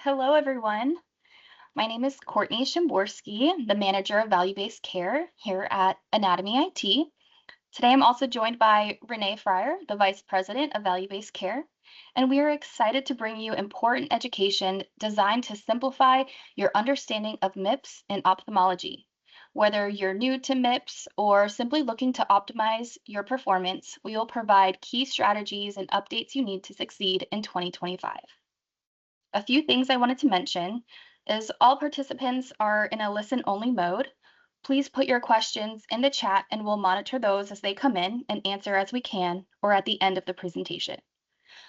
Hello, everyone. My name is Courtney Shimborski, the manager of value-based care here at Anatomy IT. Today, I'm also joined by Renee Fryer, the vice president of value-based care, and we are excited to bring you important education designed to simplify your understanding of MIPS and ophthalmology. Whether you're new to MIPS or simply looking to optimize your performance, we will provide key strategies and updates you need to succeed in 2025. A few things I wanted to mention is all participants are in a listen only mode. Please put your questions in the chat and we'll monitor those as they come in and answer as we can or at the end of the presentation.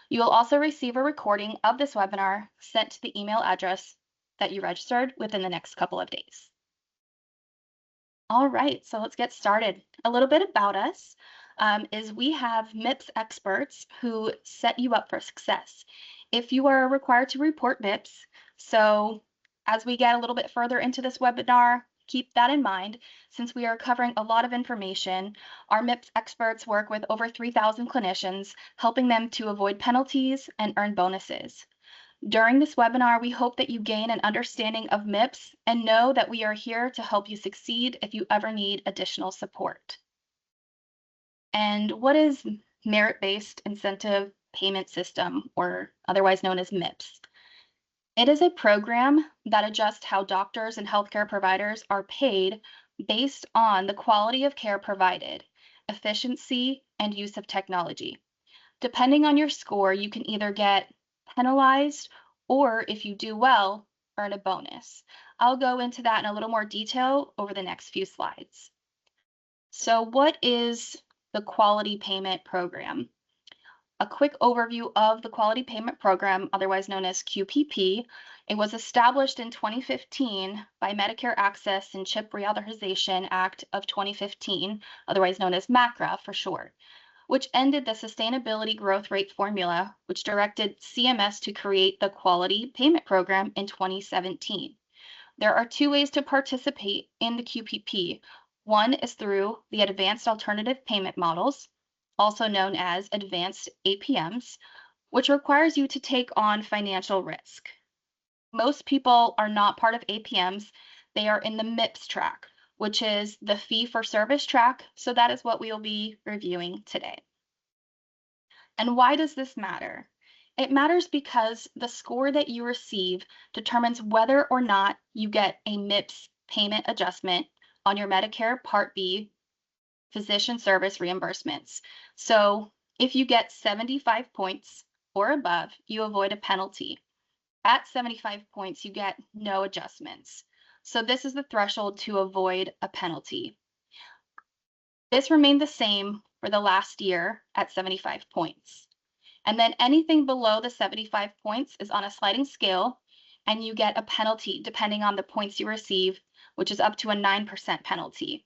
You will also receive a recording of this webinar sent to the email address that you registered within the next couple of days. All right, so let's get started. A little bit about us is we have MIPS experts who set you up for success. If you are required to report MIPS, so as we get a little bit further into this webinar, keep that in mind. Since we are covering a lot of information, our MIPS experts work with over 3,000 clinicians, helping them to avoid penalties and earn bonuses. During this webinar, we hope that you gain an understanding of MIPS and know that we are here to help you succeed if you ever need additional support. And what is Merit-Based Incentive Payment System, or otherwise known as MIPS? It is a program that adjusts how doctors and healthcare providers are paid based on the quality of care provided, efficiency, and use of technology. Depending on your score, you can either get penalized or, if you do well, earn a bonus. I'll go into that in a little more detail over the next few slides. So what is the Quality Payment Program? A quick overview of the Quality Payment Program, otherwise known as QPP. It was established in 2015 by Medicare Access and Chip Reauthorization Act of 2015, otherwise known as MACRA for short, which ended the Sustainability Growth Rate Formula, which directed CMS to create the Quality Payment Program in 2017. There are two ways to participate in the QPP. One is through the Advanced Alternative Payment Models, also known as Advanced APMs, which requires you to take on financial risk. Most people are not part of APMs. They are in the MIPS track, which is the fee for service track. So that is what we will be reviewing today. And why does this matter? It matters because the score that you receive determines whether or not you get a MIPS payment adjustment on your Medicare Part B physician service reimbursements. So if you get 75 points or above, you avoid a penalty. At 75 points, you get no adjustments. So this is the threshold to avoid a penalty. This remained the same for the last year at 75 points. And then anything below the 75 points is on a sliding scale, and you get a penalty depending on the points you receive, which is up to a 9% penalty.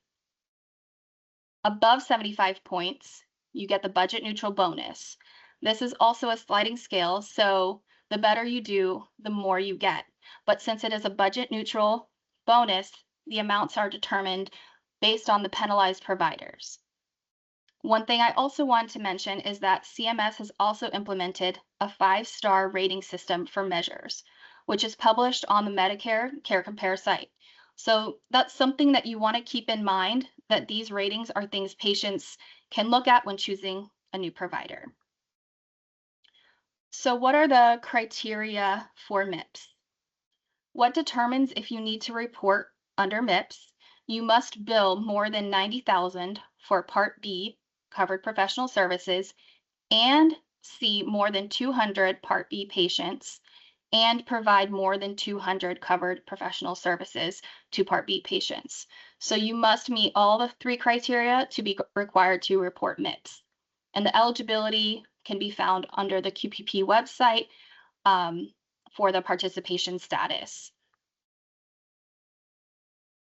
Above 75 points, you get the budget neutral bonus. This is also a sliding scale, so the better you do, the more you get. But since it is a budget neutral bonus, the amounts are determined based on the penalized providers. One thing I also want to mention is that CMS has also implemented a 5-star rating system for measures, which is published on the Medicare Care Compare site. So that's something that you want to keep in mind, that these ratings are things patients can look at when choosing a new provider. So what are the criteria for MIPS? What determines if you need to report under MIPS? You must bill more than $90,000 for Part B covered professional services and see more than 200 Part B patients and provide more than 200 covered professional services to Part B patients. So you must meet all the 3 criteria to be required to report MIPS. And the eligibility can be found under the QPP website for the participation status.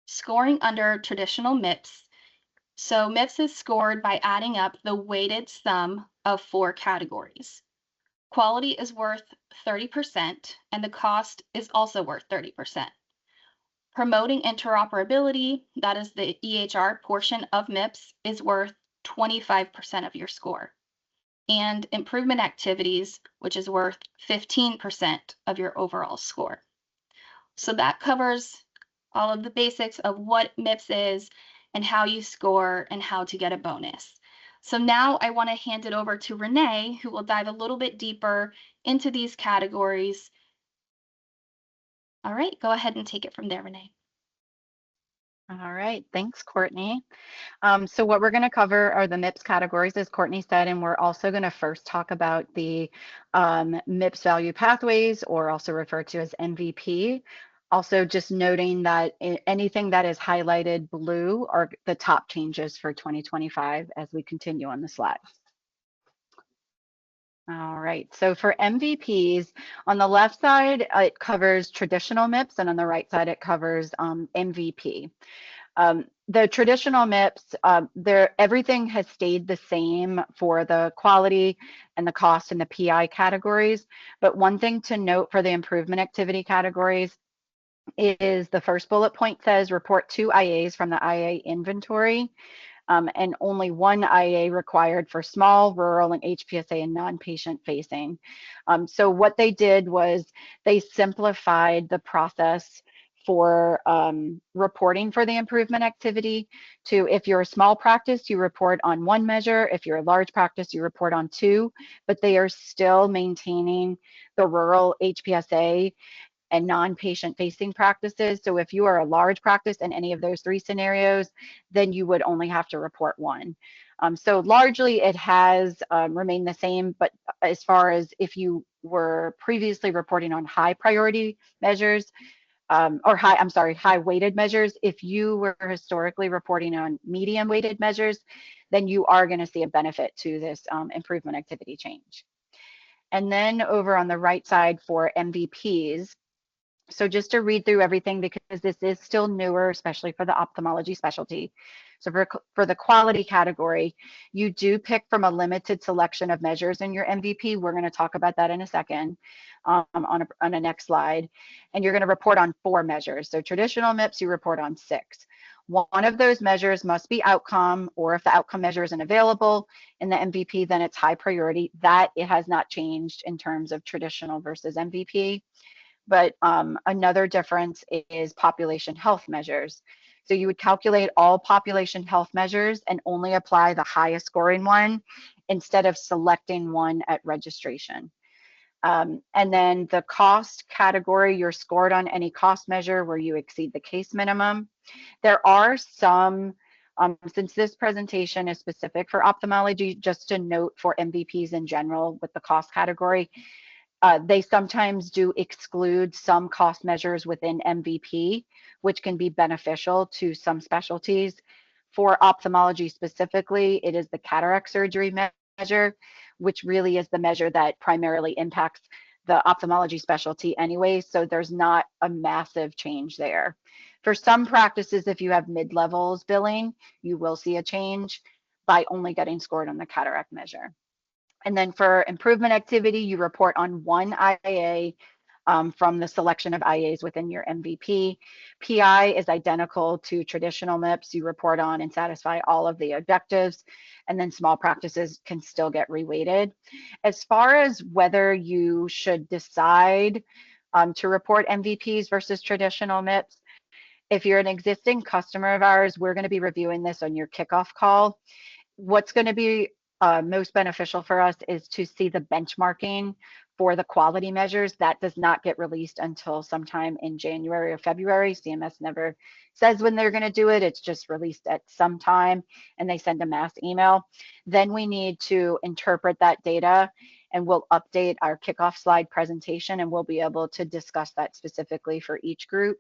Scoring under traditional MIPS. So MIPS is scored by adding up the weighted sum of 4 categories. Quality is worth 30%, and the cost is also worth 30%. Promoting interoperability, that is the EHR portion of MIPS, is worth 25% of your score. and improvement activities, which is worth 15% of your overall score. So that covers all of the basics of what MIPS is and how you score and how to get a bonus. So now I want to hand it over to Renee, who will dive a little bit deeper into these categories. All right, go ahead and take it from there, Renee. All right, thanks, Courtney. So what we're going to cover are the MIPS categories, as Courtney said, and we're also going to first talk about the MIPS value pathways, or also referred to as MVP. Also, just noting that anything that is highlighted blue are the top changes for 2025 as we continue on the slides. All right, so for MVPs, on the left side, it covers traditional MIPS, and on the right side, it covers MVP. The traditional MIPS, everything has stayed the same for the quality and the cost and the PI categories. But one thing to note for the improvement activity categories is the first bullet point says report 2 IAs from the IA inventory. And only one IA required for small, rural, and HPSA and non-patient facing. So what they did was they simplified the process for reporting for the improvement activity to, if you're a small practice, you report on one measure. If you're a large practice, you report on two, but they are still maintaining the rural HPSA and non-patient facing practices. So if you are a large practice in any of those three scenarios, then you would only have to report one. So largely it has remained the same, but as far as if you were previously reporting on high priority measures, high weighted measures, if you were historically reporting on medium weighted measures, then you are going to see a benefit to this improvement activity change. And then over on the right side for MVPs, so just to read through everything, because this is still newer, especially for the ophthalmology specialty. So for the quality category, you do pick from a limited selection of measures in your MVP. We're going to talk about that in a second on a next slide. And you're going to report on 4 measures. So traditional MIPS, you report on 6. One of those measures must be outcome, or if the outcome measure isn't available in the MVP, then it's high priority. That it has not changed in terms of traditional versus MVP. But another difference is population health measures. So you would calculate all population health measures and only apply the highest scoring one instead of selecting one at registration. And then the cost category, you're scored on any cost measure where you exceed the case minimum. There are some, since this presentation is specific for ophthalmology, just a note for MVPs in general with the cost category, they sometimes do exclude some cost measures within MVP, which can be beneficial to some specialties. For ophthalmology specifically, it is the cataract surgery measure, which really is the measure that primarily impacts the ophthalmology specialty anyway, so there's not a massive change there. For some practices, if you have mid-levels billing, you will see a change by only getting scored on the cataract measure. And then for improvement activity, you report on one IA from the selection of IAs within your MVP. PI is identical to traditional MIPS. You report on and satisfy all of the objectives, and then small practices can still get reweighted. As far as whether you should decide to report MVPs versus traditional MIPS, if you're an existing customer of ours, we're going to be reviewing this on your kickoff call. What's going to be most beneficial for us is to see the benchmarking for the quality measures. That does not get released until sometime in January or February. CMS never says when they're going to do it. It's just released at some time and they send a mass email. Then we need to interpret that data and we'll update our kickoff slide presentation and we'll be able to discuss that specifically for each group.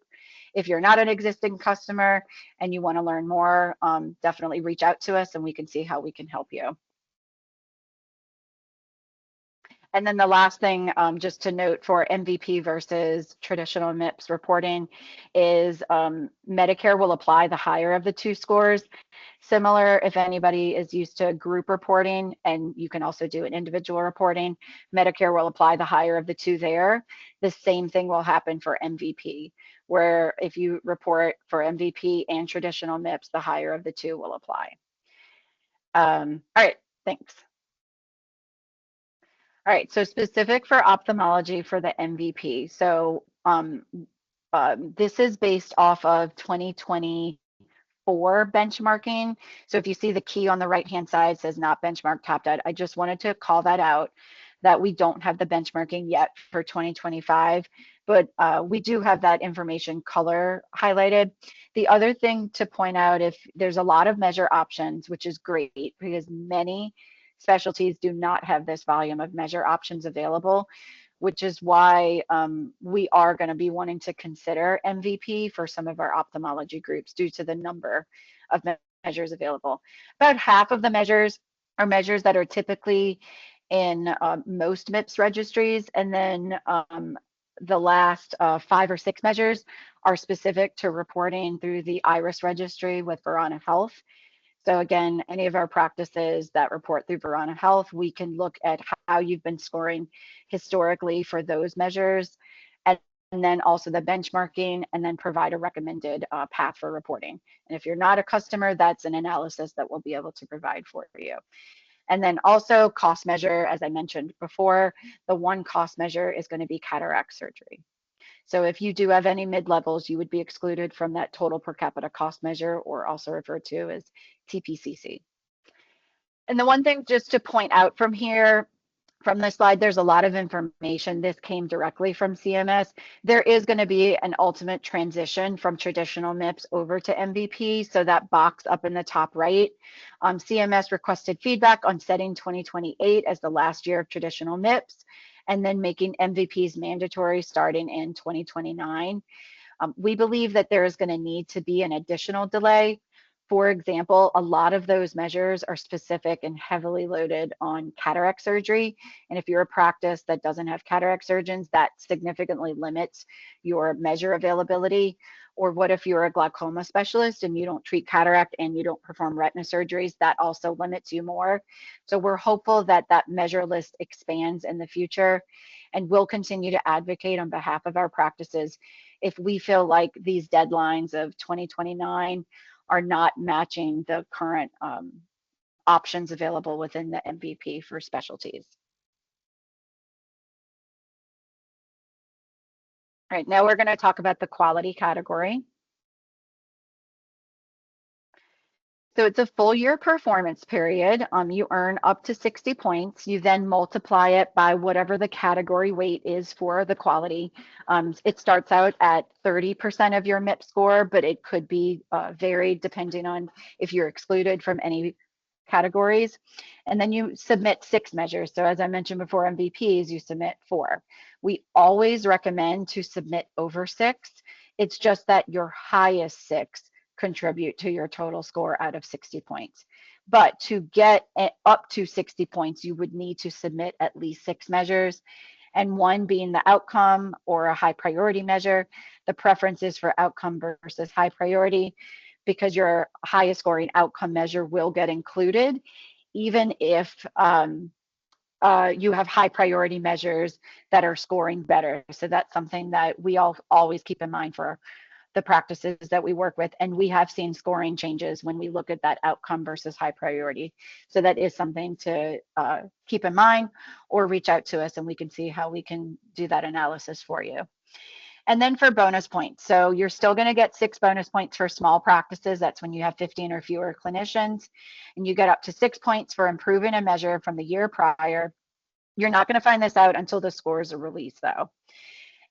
If you're not an existing customer and you want to learn more, definitely reach out to us and we can see how we can help you. And then the last thing, just to note for MVP versus traditional MIPS reporting is Medicare will apply the higher of the 2 scores. Similar, if anybody is used to group reporting, and you can also do an individual reporting, Medicare will apply the higher of the 2 there. The same thing will happen for MVP, where if you report for MVP and traditional MIPS, the higher of the 2 will apply. All right, thanks. All right, so specific for ophthalmology for the MVP. So this is based off of 2024 benchmarking. So if you see the key on the right-hand side says not benchmark topped out, I just wanted to call that out, that we don't have the benchmarking yet for 2025, but we do have that information color highlighted. The other thing to point out, if there's a lot of measure options, which is great because many specialties do not have this volume of measure options available, which is why we are going to be wanting to consider MVP for some of our ophthalmology groups due to the number of measures available. About half of the measures are measures that are typically in most MIPS registries, and then the last 5 or 6 measures are specific to reporting through the IRIS registry with Verana Health. So again, any of our practices that report through Verana Health, we can look at how you've been scoring historically for those measures, and then also the benchmarking, and then provide a recommended path for reporting. And if you're not a customer, that's an analysis that we'll be able to provide for you. And then also cost measure, as I mentioned before, the one cost measure is going to be cataract surgery. So if you do have any mid-levels, you would be excluded from that total per capita cost measure, or also referred to as TPCC. And the one thing just to point out from here, from this slide, there's a lot of information. This came directly from CMS. There is going to be an ultimate transition from traditional MIPS over to MVP. So that box up in the top right, CMS requested feedback on setting 2028 as the last year of traditional MIPS, and then making MVPs mandatory starting in 2029. We believe that there is going to need to be an additional delay. For example, a lot of those measures are specific and heavily loaded on cataract surgery. And if you're a practice that doesn't have cataract surgeons, that significantly limits your measure availability. Or what if you're a glaucoma specialist and you don't treat cataract and you don't perform retina surgeries? That also limits you more. So we're hopeful that that measure list expands in the future, and we'll continue to advocate on behalf of our practices if we feel like these deadlines of 2029 are not matching the current options available within the MVP for specialties. All right, now we're going to talk about the quality category. So it's a full year performance period. You earn up to 60 points. You then multiply it by whatever the category weight is for the quality. It starts out at 30% of your MIPS score, but it could be varied depending on if you're excluded from any categories. And then you submit 6 measures. So as I mentioned before, MVPs, you submit 4. We always recommend to submit over 6. It's just that your highest 6 contribute to your total score out of 60 points. But to get up to 60 points, you would need to submit at least 6 measures, and one being the outcome or a high priority measure. The preference is for outcome versus high priority, because your highest scoring outcome measure will get included, even if you have high priority measures that are scoring better. So that's something that we all always keep in mind for the practices that we work with, and we have seen scoring changes when we look at that outcome versus high priority. So that is something to keep in mind, or reach out to us and we can see how we can do that analysis for you. And then for bonus points, so you're still going to get 6 bonus points for small practices. That's when you have 15 or fewer clinicians, and you get up to 6 points for improving a measure from the year prior. You're not going to find this out until the scores are released, though.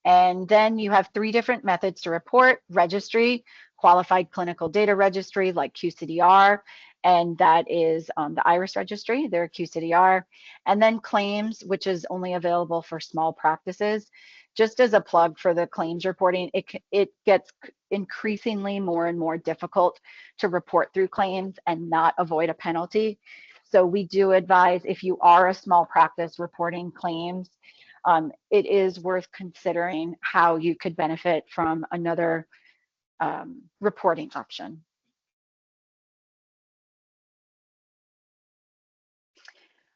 And then you have 3 different methods to report: registry, qualified clinical data registry like QCDR, and that is the IRIS registry, their QCDR, and then claims, which is only available for small practices. Just as a plug for the claims reporting, it gets increasingly more and more difficult to report through claims and not avoid a penalty. So we do advise, if you are a small practice reporting claims, it is worth considering how you could benefit from another reporting option.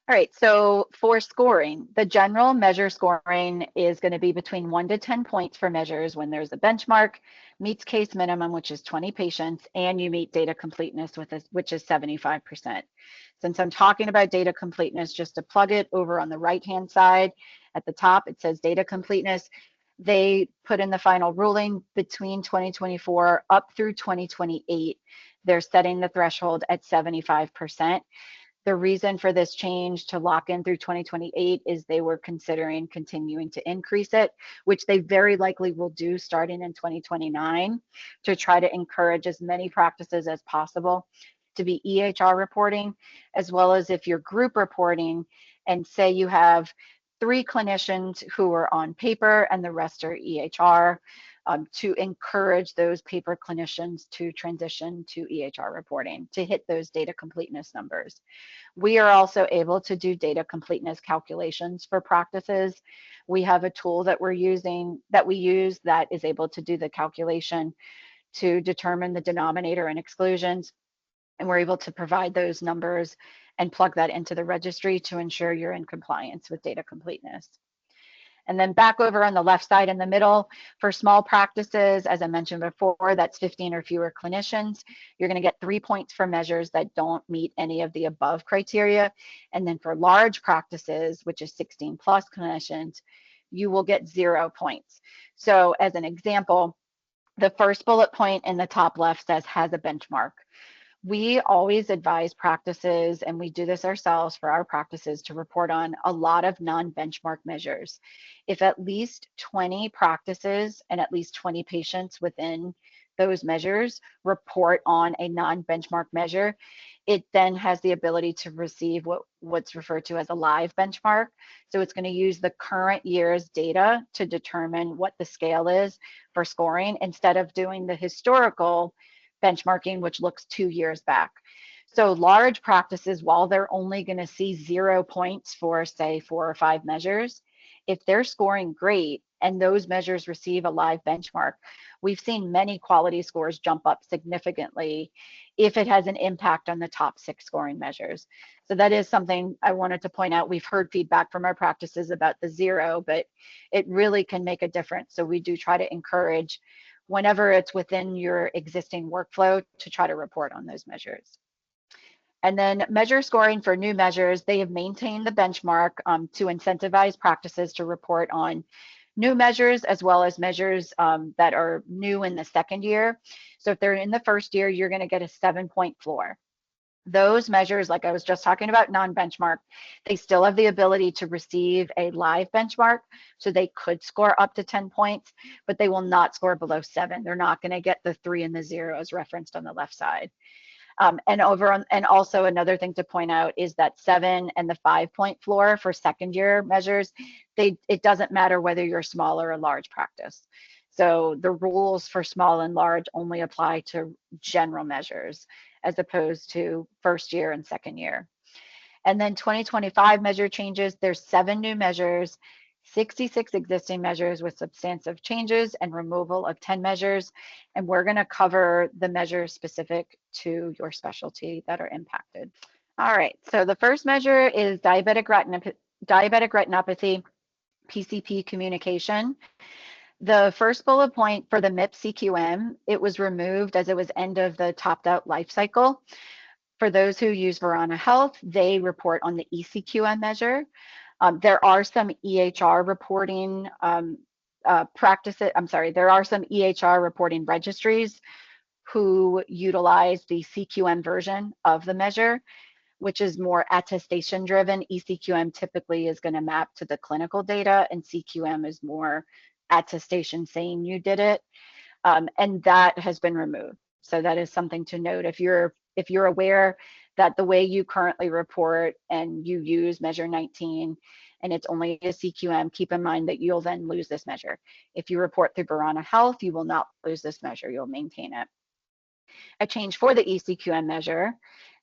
All right, so for scoring, the general measure scoring is going to be between 1 to 10 points for measures when there's a benchmark, meets case minimum, which is 20 patients, and you meet data completeness, which is 75%. Since I'm talking about data completeness, just to plug it over on the right-hand side at the top, it says data completeness. They put in the final ruling between 2024 up through 2028. They're setting the threshold at 75%. The reason for this change to lock in through 2028 is they were considering continuing to increase it, which they very likely will do starting in 2029 to try to encourage as many practices as possible to be EHR reporting, as well as if you're group reporting and say you have 3 clinicians who are on paper and the rest are EHR, to encourage those paper clinicians to transition to EHR reporting to hit those data completeness numbers. We are also able to do data completeness calculations for practices. We have a tool that we use that is able to do the calculation to determine the denominator and exclusions. And we're able to provide those numbers and plug that into the registry to ensure you're in compliance with data completeness. And then back over on the left side in the middle, for small practices, as I mentioned before, that's 15 or fewer clinicians. You're going to get 3 points for measures that don't meet any of the above criteria. And then for large practices, which is 16 plus clinicians, you will get 0 points. So as an example, the first bullet point in the top left says has a benchmark. We always advise practices, and we do this ourselves for our practices, to report on a lot of non-benchmark measures. If at least 20 practices and at least 20 patients within those measures report on a non-benchmark measure, it then has the ability to receive what's referred to as a live benchmark. So it's going to use the current year's data to determine what the scale is for scoring instead of doing the historical benchmarking, which looks 2 years back. So large practices, while they're only going to see 0 points for, say, 4 or 5 measures, if they're scoring great and those measures receive a live benchmark, we've seen many quality scores jump up significantly if it has an impact on the top 6 scoring measures. So that is something I wanted to point out. We've heard feedback from our practices about the 0, but it really can make a difference. So we do try to encourage, whenever it's within your existing workflow, to try to report on those measures. And then measure scoring for new measures, they have maintained the benchmark to incentivize practices to report on new measures as well as measures that are new in the second year. So if they're in the first year, you're going to get a 7-point floor. Those measures, like I was just talking about non-benchmark, they still have the ability to receive a live benchmark. So they could score up to 10 points, but they will not score below 7. They're not going to get the 3 and the 0 as referenced on the left side. And also another thing to point out is that 7 and the 5-point floor for second year measures, it doesn't matter whether you're small or a large practice. So the rules for small and large only apply to general measures as opposed to first year and second year. And then 2025 measure changes, there's 7 new measures, 66 existing measures with substantive changes and removal of 10 measures. And we're going to cover the measures specific to your specialty that are impacted. All right, so the first measure is diabetic retinopathy, PCP communication. The first bullet point for the MIPS CQM, it was removed as it was end of the topped out life cycle. For those who use Verana Health, they report on the ECQM measure. There are some EHR reporting there are some EHR reporting registries who utilize the CQM version of the measure, which is more attestation driven. ECQM typically is going to map to the clinical data, and CQM is more attestation saying you did it, and that has been removed. So that is something to note. If you're aware that the way you currently report and you use measure 19 and it's only a CQM, keep in mind that you'll then lose this measure. If you report through Verana Health, you will not lose this measure, you'll maintain it. A change for the ECQM measure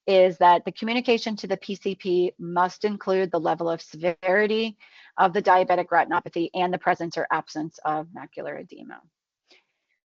is that the communication to the PCP must include the level of severity of the diabetic retinopathy and the presence or absence of macular edema.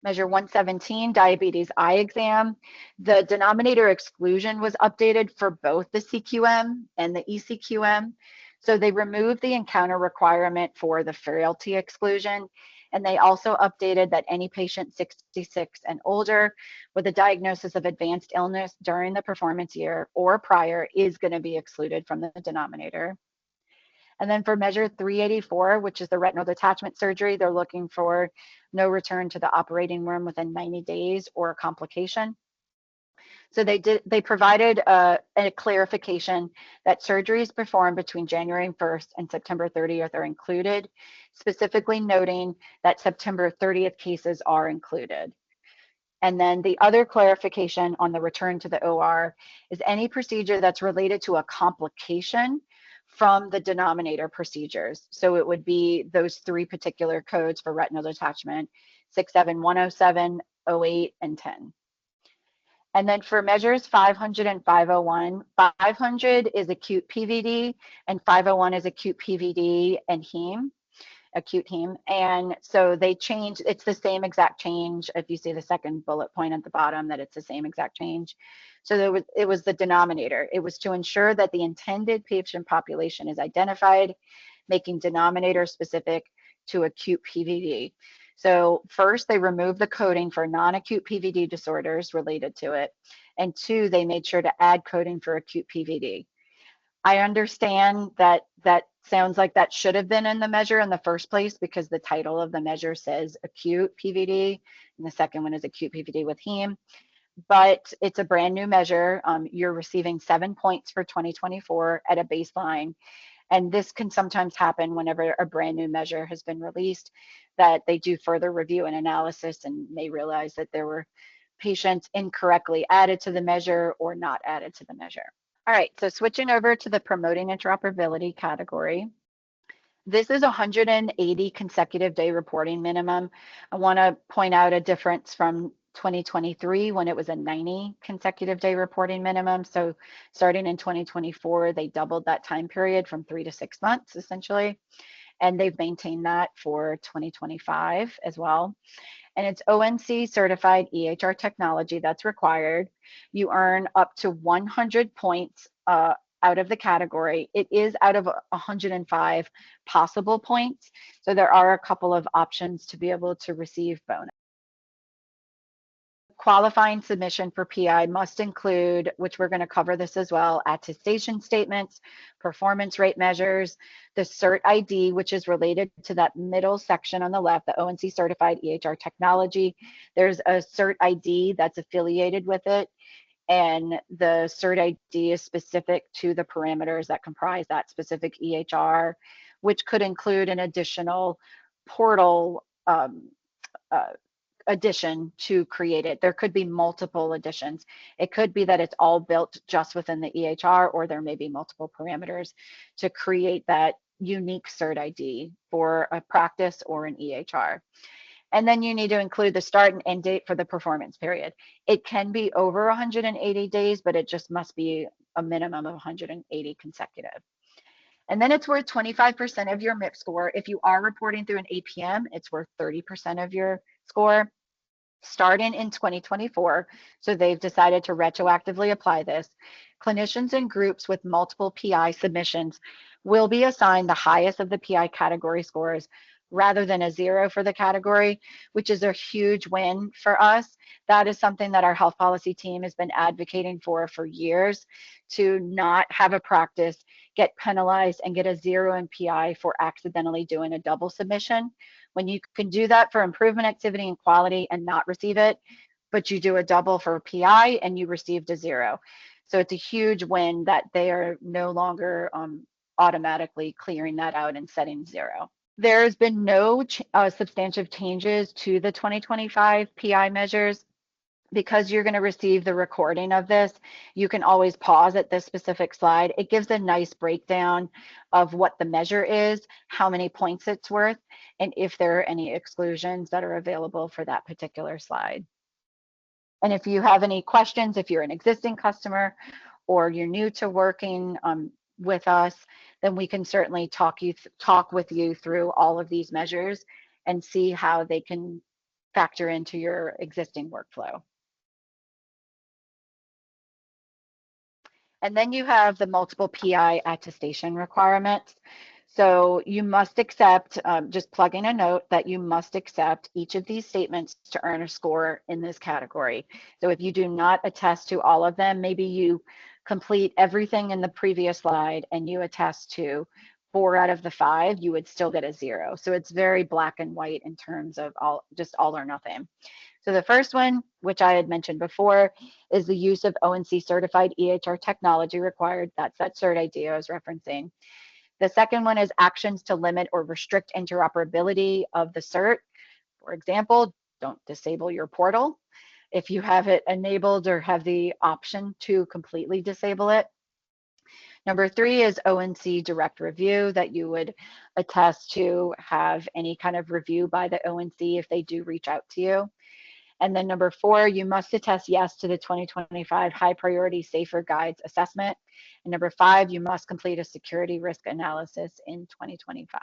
Measure 117, diabetes eye exam. The denominator exclusion was updated for both the CQM and the ECQM. So they removed the encounter requirement for the frailty exclusion. And they also updated that any patient 66 and older with a diagnosis of advanced illness during the performance year or prior is going to be excluded from the denominator. And then for measure 384, which is the retinal detachment surgery, they're looking for no return to the operating room within 90 days or a complication. So they provided a clarification that surgeries performed between January 1st and September 30th are included, specifically noting that September 30th cases are included. And then the other clarification on the return to the OR is any procedure that's related to a complication from the denominator procedures. So it would be those three particular codes for retinal detachment, 67107, 08, and 10. And then for measures 500 and 501, 500 is acute PVD and 501 is acute PVD and heme, acute heme. And so they changed, it's the same exact change. If you see the second bullet point at the bottom, that it's the same exact change. So it was the denominator. It was to ensure that the intended patient population is identified, making denominator specific to acute PVD. So first, they removed the coding for non-acute PVD disorders related to it. And two, they made sure to add coding for acute PVD. I understand that that sounds like that should have been in the measure in the first place because the title of the measure says acute PVD, and the second one is acute PVD with heme. But it's a brand new measure. You're receiving 7 points for 2024 at a baseline. And this can sometimes happen whenever a brand new measure has been released, that they do further review and analysis and may realize that there were patients incorrectly added to the measure or not added to the measure. All right, so switching over to the promoting interoperability category. This is 180 consecutive day reporting minimum. I want to point out a difference from 2023 when it was a 90 consecutive day reporting minimum. So starting in 2024, they doubled that time period from 3 to 6 months essentially. And they've maintained that for 2025 as well. And it's ONC certified EHR technology that's required. You earn up to 100 points out of the category. It is out of 105 possible points. So there are a couple of options to be able to receive bonus. Qualifying submission for PI must include, which we're going to cover this as well, attestation statements, performance rate measures, the CERT ID, which is related to that middle section on the left, the ONC certified EHR technology. There's a CERT ID that's affiliated with it, and the CERT ID is specific to the parameters that comprise that specific EHR, which could include an additional portal addition to create it. There could be multiple additions. It could be that it's all built just within the EHR, or there may be multiple parameters to create that unique CERT ID for a practice or an EHR. And then you need to include the start and end date for the performance period. It can be over 180 days, but it just must be a minimum of 180 consecutive. And then it's worth 25% of your MIPS score. If you are reporting through an APM, it's worth 30% of your score starting in 2024. So they've decided to retroactively apply this. Clinicians and groups with multiple PI submissions will be assigned the highest of the PI category scores rather than a 0 for the category, which is a huge win for us. That is something that our health policy team has been advocating for years, to not have a practice get penalized and get a 0 in PI for accidentally doing a double submission. When you can do that for improvement activity and quality and not receive it, but you do a double for PI and you received a 0. So it's a huge win that they are no longer automatically clearing that out and setting 0. There's been no substantive changes to the 2025 PI measures. Because you're going to receive the recording of this, you can always pause at this specific slide. It gives a nice breakdown of what the measure is, how many points it's worth, and if there are any exclusions that are available for that particular slide. And if you have any questions, if you're an existing customer or you're new to working with us, then we can certainly talk with you through all of these measures and see how they can factor into your existing workflow. And then you have the multiple PI attestation requirements. So you must accept, just plug in a note that you must accept each of these statements to earn a score in this category. So if you do not attest to all of them, maybe you complete everything in the previous slide and you attest to 4 out of the 5, you would still get a 0. So it's very black and white in terms of just all or nothing. So the first one, which I had mentioned before, is the use of ONC certified EHR technology required. That's that cert ID I was referencing. The second one is actions to limit or restrict interoperability of the cert. For example, don't disable your portal if you have it enabled or have the option to completely disable it. Number 3 is ONC direct review, that you would attest to have any kind of review by the ONC if they do reach out to you. And then number 4, you must attest yes to the 2025 high priority safer guides assessment. And number 5, you must complete a security risk analysis in 2025.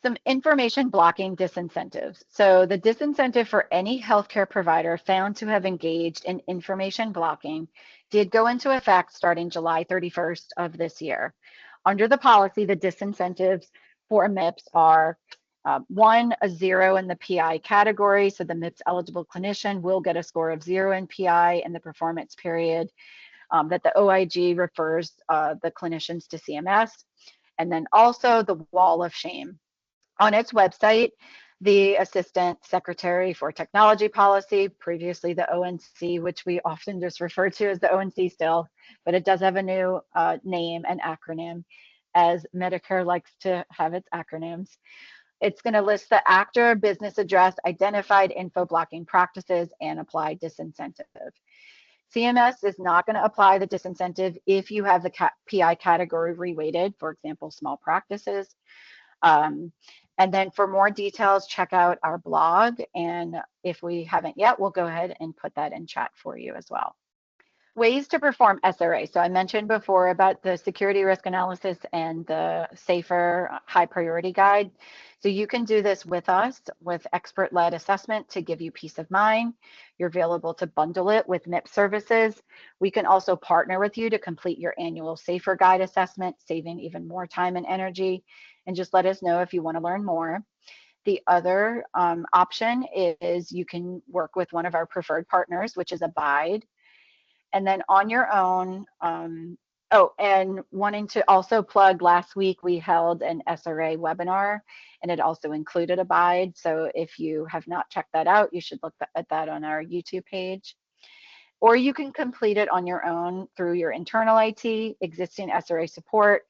Some information blocking disincentives. So the disincentive for any healthcare provider found to have engaged in information blocking did go into effect starting July 31st of this year. Under the policy, the disincentives for MIPS are 1, a 0 in the PI category. So the MIPS eligible clinician will get a score of 0 in PI in the performance period that the OIG refers the clinicians to CMS. And then also the wall of shame. On its website, the Assistant Secretary for Technology Policy, previously the ONC, which we often just refer to as the ONC still, but it does have a new name and acronym, as Medicare likes to have its acronyms. It's going to list the actor, business address, identified info blocking practices, and apply disincentive. CMS is not going to apply the disincentive if you have the PI category reweighted, for example, small practices. And then for more details, check out our blog. And if we haven't yet, we'll go ahead and put that in chat for you as well. Ways to perform SRA. So I mentioned before about the security risk analysis and the safer high priority guide. So you can do this with us with expert-led assessment to give you peace of mind. You're available to bundle it with MIPS services. We can also partner with you to complete your annual safer guide assessment, saving even more time and energy. And just let us know if you want to learn more. The other option is you can work with one of our preferred partners, which is Abide. And then on your own, oh, and wanting to also plug, last week we held an SRA webinar, and it also included Abide. So if you have not checked that out, you should look at that on our YouTube page. Or you can complete it on your own through your internal IT, existing SRA support,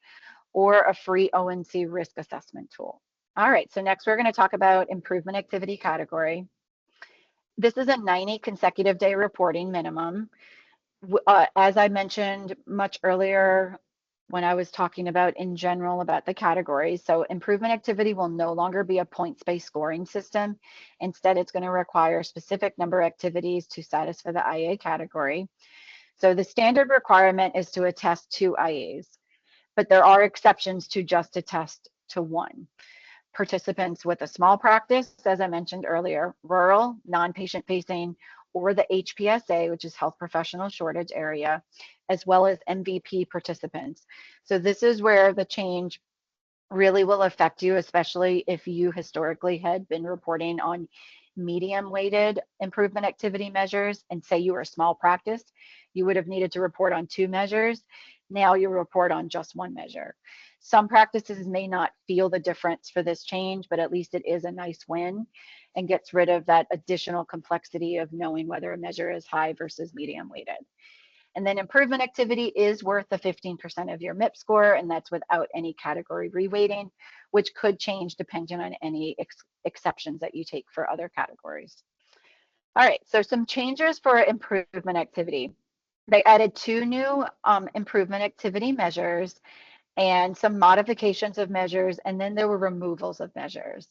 or a free ONC risk assessment tool. All right, so next we're going to talk about improvement activity category. This is a 90 consecutive day reporting minimum. As I mentioned much earlier when I was talking about in general about the categories, so improvement activity will no longer be a points-based scoring system. Instead, it's going to require a specific number of activities to satisfy the IA category. So the standard requirement is to attest 2 IAs, but there are exceptions to just attest to 1. Participants with a small practice, as I mentioned earlier, rural, non-patient facing, or the HPSA, which is health professional shortage area, as well as MVP participants. So this is where the change really will affect you, especially if you historically had been reporting on medium weighted improvement activity measures, and say you were a small practice, you would have needed to report on 2 measures. Now you report on just 1 measure. Some practices may not feel the difference for this change, but at least it is a nice win and gets rid of that additional complexity of knowing whether a measure is high versus medium weighted. And then improvement activity is worth the 15% of your MIPS score, and that's without any category reweighting, which could change depending on any exceptions that you take for other categories. All right, so some changes for improvement activity. They added 2 new improvement activity measures and some modifications of measures, and then there were removals of measures.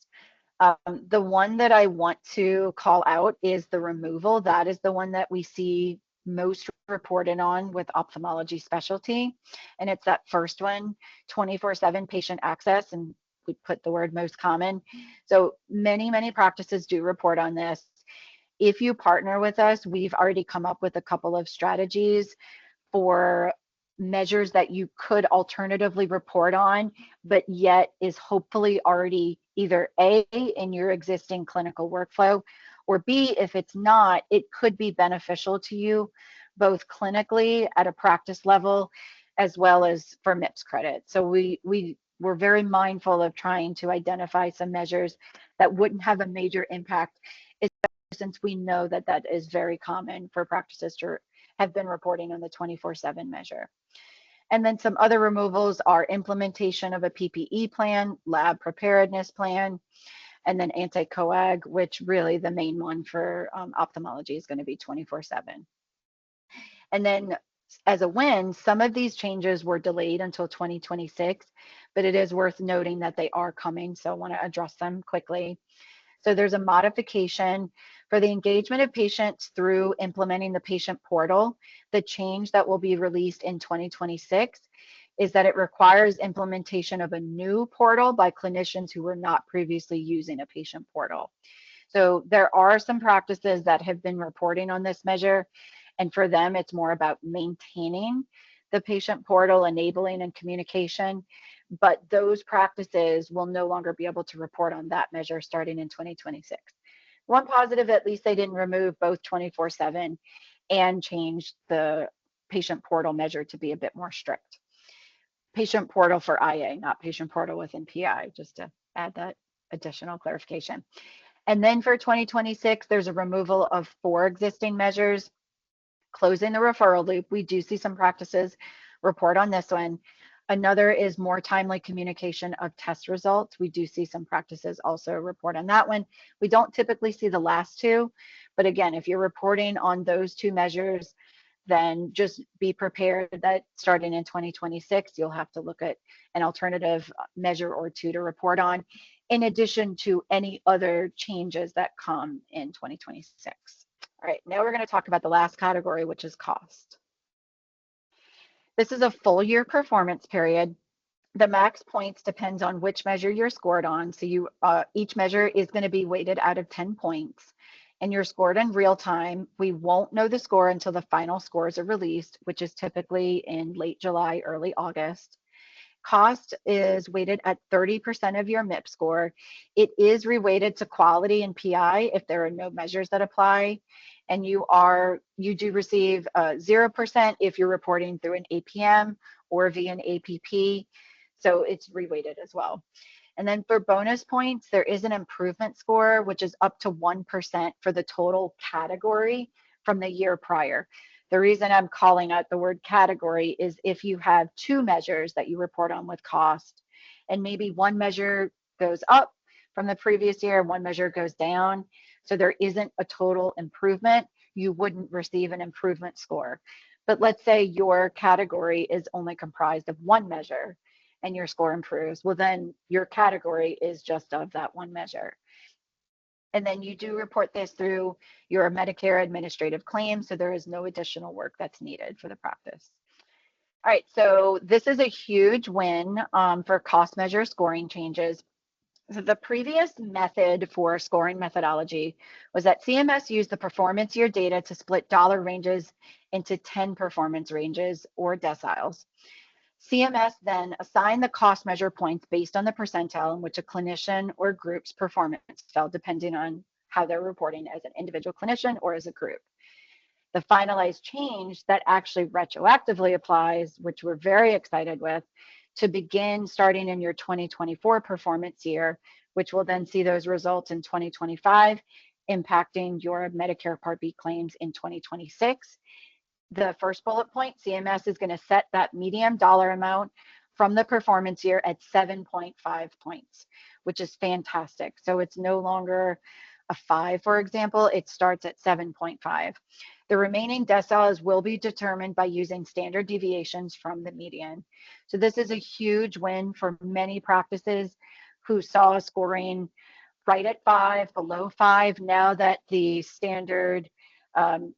The one that I want to call out is the removal. That is the one that we see most reported on with ophthalmology specialty. And it's that first one, 24/7 patient access. And we put the word most common. So many practices do report on this. If you partner with us, we've already come up with a couple of strategies for measures that you could alternatively report on, but yet is hopefully already either A, in your existing clinical workflow, or B, if it's not, it could be beneficial to you both clinically at a practice level as well as for MIPS credit. So we're very mindful of trying to identify some measures that wouldn't have a major impact, since we know that that is very common for practices to have been reporting on the 24/7 measure. And then some other removals are implementation of a PPE plan, lab preparedness plan, and then anti-coag, which really the main one for ophthalmology is going to be 24/7. And then as a win, some of these changes were delayed until 2026, but it is worth noting that they are coming, so I want to address them quickly. So there's a modification for the engagement of patients through implementing the patient portal. The change that will be released in 2026 is that it requires implementation of a new portal by clinicians who were not previously using a patient portal. So there are some practices that have been reporting on this measure, and for them, it's more about maintaining the patient portal, enabling and communication. But those practices will no longer be able to report on that measure starting in 2026. One positive, at least they didn't remove both 24/7 and change the patient portal measure to be a bit more strict. Patient portal for IA, not patient portal within PI, just to add that additional clarification. And then for 2026, there's a removal of 4 existing measures, closing the referral loop. We do see some practices report on this one. Another is more timely communication of test results. We do see some practices also report on that one. We don't typically see the last two, but again, if you're reporting on those 2 measures, then just be prepared that starting in 2026, you'll have to look at an alternative measure or 2 to report on, in addition to any other changes that come in 2026. All right, now we're going to talk about the last category, which is cost. This is a full year performance period. The max points depends on which measure you're scored on. So each measure is going to be weighted out of 10 points, and you're scored in real time. We won't know the score until the final scores are released, which is typically in late July, early August. Cost is weighted at 30% of your MIPS score. It is reweighted to quality and PI if there are no measures that apply. And you do receive 0% if you're reporting through an APM or via an APP. So it's reweighted as well. And then for bonus points, there is an improvement score, which is up to 1% for the total category from the year prior. The reason I'm calling out the word category is if you have 2 measures that you report on with cost, and maybe one measure goes up from the previous year, one measure goes down, so there isn't a total improvement, you wouldn't receive an improvement score. But let's say your category is only comprised of 1 measure and your score improves, well, then your category is just of that 1 measure. And then you do report this through your Medicare administrative claim, so there is no additional work that's needed for the practice. All right, so this is a huge win for cost measure scoring changes. So the previous method for scoring methodology was that CMS used the performance year data to split dollar ranges into 10 performance ranges or deciles. CMS then assigned the cost measure points based on the percentile in which a clinician or group's performance fell, depending on how they're reporting as an individual clinician or as a group. The finalized change that actually retroactively applies, which we're very excited with, to begin starting in your 2024 performance year, which will then see those results in 2025, impacting your Medicare Part B claims in 2026. The first bullet point, CMS is going to set that median dollar amount from the performance year at 7.5 points, which is fantastic. So it's no longer a 5, for example, it starts at 7.5. The remaining deciles will be determined by using standard deviations from the median. So this is a huge win for many practices who saw scoring right at 5, below 5. Now that the standard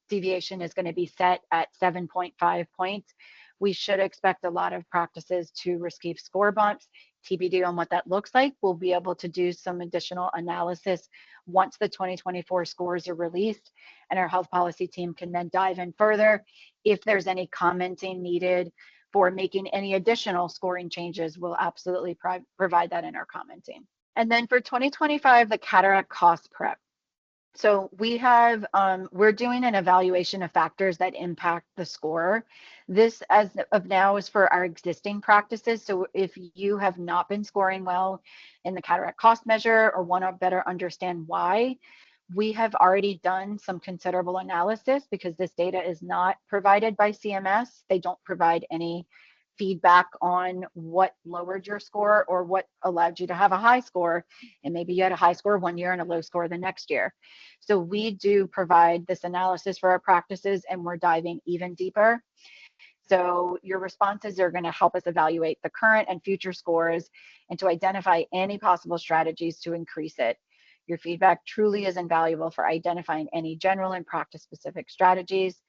deviation is going to be set at 7.5 points, we should expect a lot of practices to receive score bumps. TBD on what that looks like. We'll be able to do some additional analysis once the 2024 scores are released, and our health policy team can then dive in further. If there's any commenting needed for making any additional scoring changes, we'll absolutely provide that in our commenting. And then for 2025, the cataract cost prep. So we're doing an evaluation of factors that impact the score. This, as of now, is for our existing practices. So if you have not been scoring well in the cataract cost measure or want to better understand why, we have already done some considerable analysis because this data is not provided by CMS. They don't provide any feedback on what lowered your score or what allowed you to have a high score. And maybe you had a high score one year and a low score the next year. So we do provide this analysis for our practices, and we're diving even deeper. So your responses are going to help us evaluate the current and future scores and to identify any possible strategies to increase it. Your feedback truly is invaluable for identifying any general and practice specific strategies.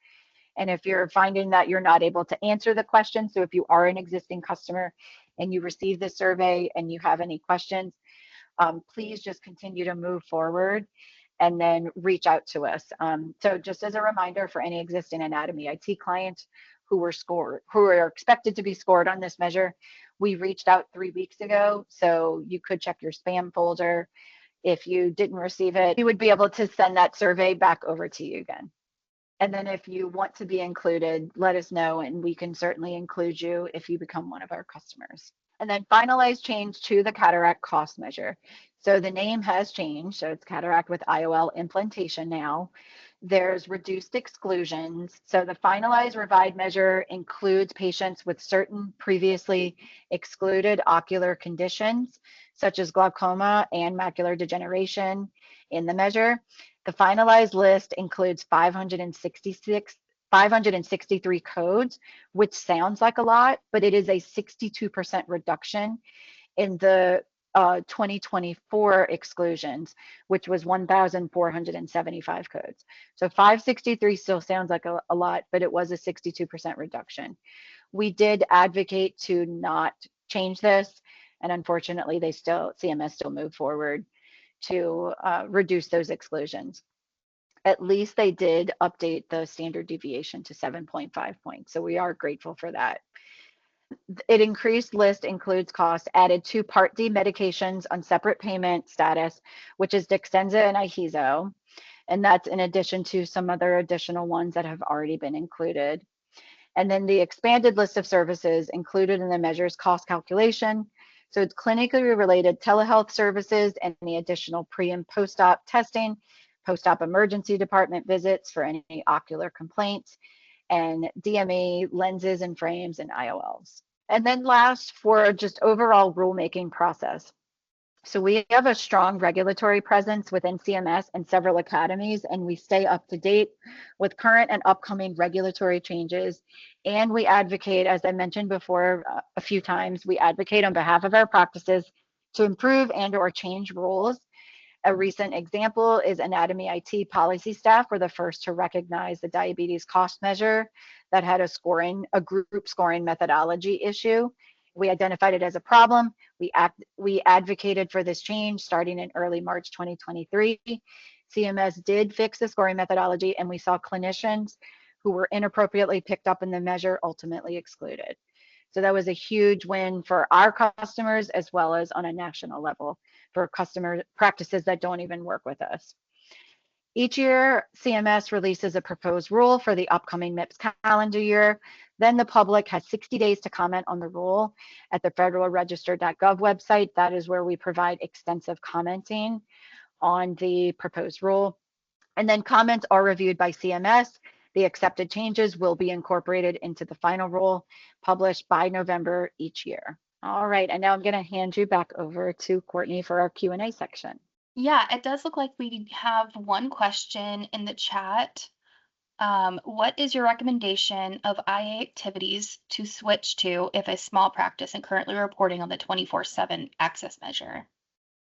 And if you're finding that you're not able to answer the question, so if you are an existing customer and you receive this survey and you have any questions, please just continue to move forward and then reach out to us. So just as a reminder for any existing Anatomy IT clients who are expected to be scored on this measure, we reached out 3 weeks ago, so you could check your spam folder. If you didn't receive it, we would be able to send that survey back over to you again. And then if you want to be included, let us know, and we can certainly include you if you become one of our customers. And then finalize change to the cataract cost measure. So the name has changed. So it's cataract with IOL implantation now. There's reduced exclusions. So the finalized revised measure includes patients with certain previously excluded ocular conditions, such as glaucoma and macular degeneration in the measure. The finalized list includes 563 codes, which sounds like a lot, but it is a 62% reduction in the 2024 exclusions, which was 1,475 codes. So 563 still sounds like a lot, but it was a 62% reduction. We did advocate to not change this, and unfortunately, CMS still moved forward to reduce those exclusions. At least they did update the standard deviation to 7.5 points. So we are grateful for that. It increased list includes costs, added 2 Part D medications on separate payment status, which is Dextenza and Iheezo. And that's in addition to some other additional ones that have already been included. And then the expanded list of services included in the measure's cost calculation. So it's clinically related telehealth services and the additional pre and post-op testing, post-op emergency department visits for any ocular complaints, and DME lenses and frames and IOLs. And then last, for just overall rulemaking process. So we have a strong regulatory presence within CMS and several academies, and we stay up to date with current and upcoming regulatory changes. And we advocate, as I mentioned before a few times, we advocate on behalf of our practices to improve and or change rules. A recent example is Anatomy IT policy staff were the first to recognize the diabetes cost measure that had a group scoring methodology issue. We identified it as a problem. We advocated for this change starting in early March 2023. CMS did fix the scoring methodology, and we saw clinicians who were inappropriately picked up in the measure ultimately excluded. So that was a huge win for our customers as well as on a national level for customer practices that don't even work with us. Each year, CMS releases a proposed rule for the upcoming MIPS calendar year. Then the public has 60 days to comment on the rule at the federalregister.gov website. That is where we provide extensive commenting on the proposed rule. And then comments are reviewed by CMS. The accepted changes will be incorporated into the final rule published by November each year. All right, and now I'm going to hand you back over to Courtney for our Q&A section. Yeah, it does look like we have one question in the chat. What is your recommendation of IA activities to switch to if a small practice and currently reporting on the 24/7 access measure?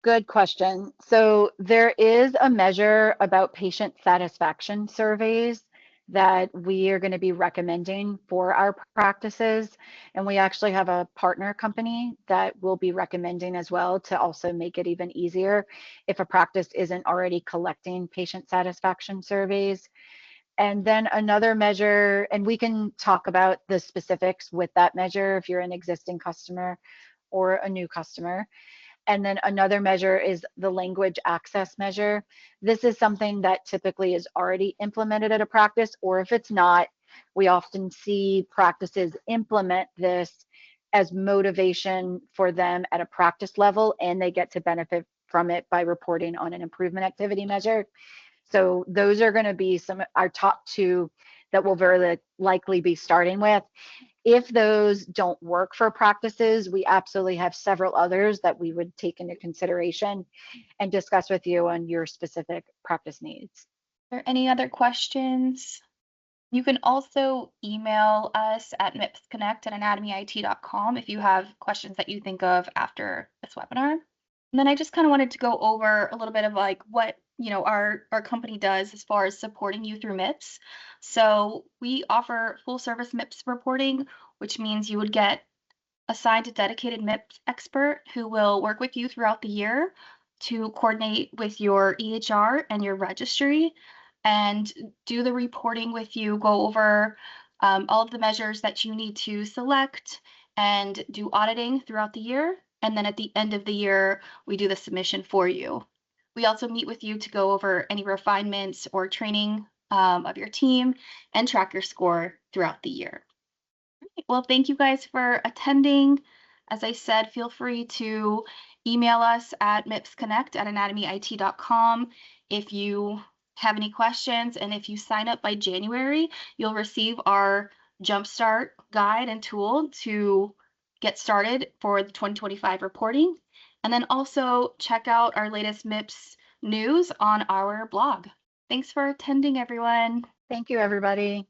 Good question. So there is a measure about patient satisfaction surveys that we are going to be recommending for our practices. And we actually have a partner company that will be recommending as well to also make it even easier if a practice isn't already collecting patient satisfaction surveys. And then another measure, and we can talk about the specifics with that measure if you're an existing customer or a new customer. And then another measure is the language access measure. This is something that typically is already implemented at a practice, or if it's not, we often see practices implement this as motivation for them at a practice level, and they get to benefit from it by reporting on an improvement activity measure. So those are going to be some our top two that we'll very likely be starting with. If those don't work for practices, we absolutely have several others that we would take into consideration and discuss with you on your specific practice needs. Are there any other questions? You can also email us at mipsconnect@anatomyit.com if you have questions that you think of after this webinar. And then I just kind of wanted to go over a little bit of like what our company does as far as supporting you through MIPS. So we offer full service MIPS reporting, which means you would get assigned a dedicated MIPS expert who will work with you throughout the year to coordinate with your EHR and your registry and do the reporting with you, go over all of the measures that you need to select and do auditing throughout the year. And then at the end of the year, we do the submission for you. We also meet with you to go over any refinements or training of your team and track your score throughout the year. Well, thank you guys for attending. As I said, feel free to email us at mipsconnect@anatomyit.com if you have any questions. And if you sign up by January, you'll receive our Jumpstart guide and tool to get started for the 2025 reporting. And then also check out our latest MIPS news on our blog. Thanks for attending, everyone. Thank you, everybody.